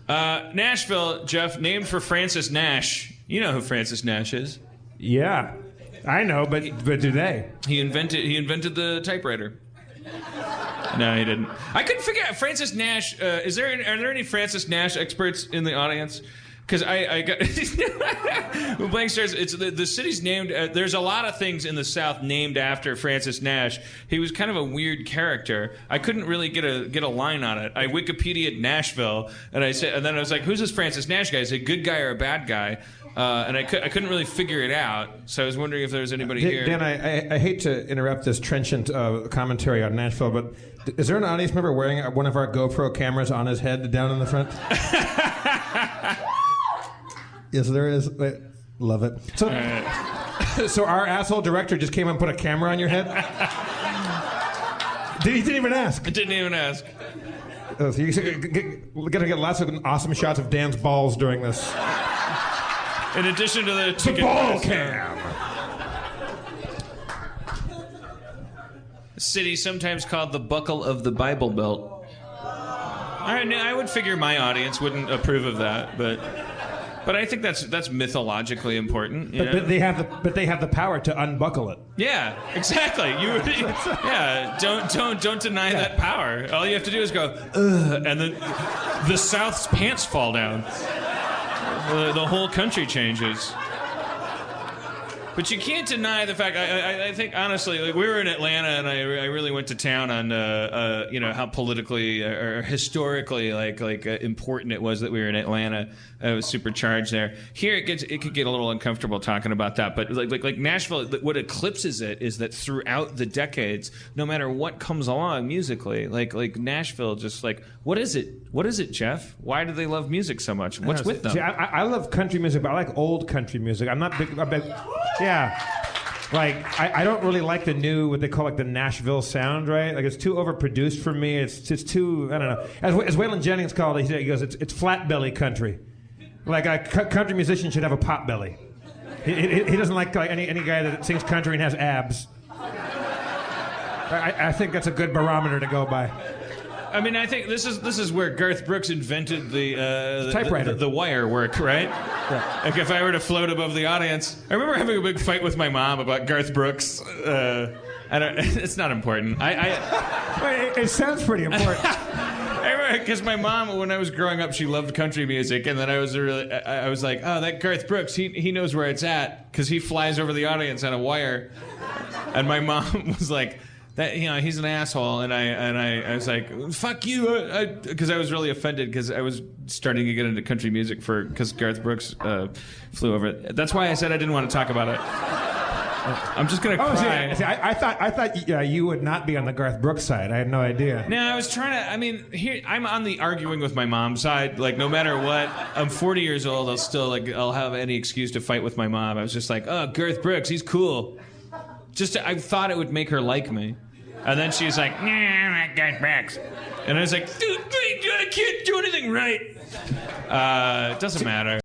Nashville, Jeff, named for Francis Nash. You know who Francis Nash is? Yeah, I know, but do they? He invented the typewriter. No, he didn't. I couldn't figure out Francis Nash. Are there any Francis Nash experts in the audience? Because I got when Blank Stars. It's the city's named. There's a lot of things in the South named after Francis Nash. He was kind of a weird character. I couldn't really get a line on it. I Wikipedia'd Nashville, and then I was like, "Who's this Francis Nash guy? Is he a good guy or a bad guy?" And I couldn't really figure it out. So I was wondering if there was anybody here. Dan, I hate to interrupt this trenchant commentary on Nashville, but is there an audience member wearing one of our GoPro cameras on his head down in the front? Yes, there is. Wait, love it. So our asshole director just came and put a camera on your head? He didn't even ask. I didn't even ask. So we're going to get lots of awesome shots of Dan's balls during this. In addition to the ball cam. City sometimes called the buckle of the Bible Belt. I would figure my audience wouldn't approve of that, but I think that's mythologically important. But they have the power to unbuckle it. Yeah, exactly. Don't deny that power. All you have to do is go, ugh, and then the South's pants fall down. The whole country changes. But you can't deny the fact. I think honestly, like, we were in Atlanta, and I really went to town on how politically or historically important it was that we were in Atlanta. It was supercharged there. Here it could get a little uncomfortable talking about that. But like Nashville, what eclipses it is that throughout the decades, no matter what comes along musically, like Nashville, just like what is it? What is it, Jeff? Why do they love music so much? What's with them? See, I love country music, but I like old country music. I'm not big. Yeah. Like, I don't really like the new, what they call like the Nashville sound, right? Like, it's too overproduced for me. It's too, I don't know. As Waylon Jennings called it, he goes, it's flat belly country. Like, a country musician should have a pot belly. He doesn't like any guy that sings country and has abs. I think that's a good barometer to go by. I mean, I think this is where Garth Brooks invented the typewriter, the wire work, right? Yeah. Like if I were to float above the audience, I remember having a big fight with my mom about Garth Brooks. It's not important. It sounds pretty important. Because my mom, when I was growing up, she loved country music, and then I was like, oh, that Garth Brooks, he knows where it's at because he flies over the audience on a wire, and my mom was like. That, he's an asshole, and I was like, fuck you, because I was really offended because I was starting to get into country music because Garth Brooks flew over it. That's why I said I didn't want to talk about it. I'm just gonna cry. See, I thought you would not be on the Garth Brooks side. I had no idea. No, I was trying to. I mean, here I'm on the arguing with my mom's side. Like, no matter what, I'm 40 years old. I'll have any excuse to fight with my mom. I was just like, oh, Garth Brooks, he's cool. I thought it would make her like me. And then she's like, nah, I got Brooks. And I was like, dude, I can't do anything right. It doesn't matter.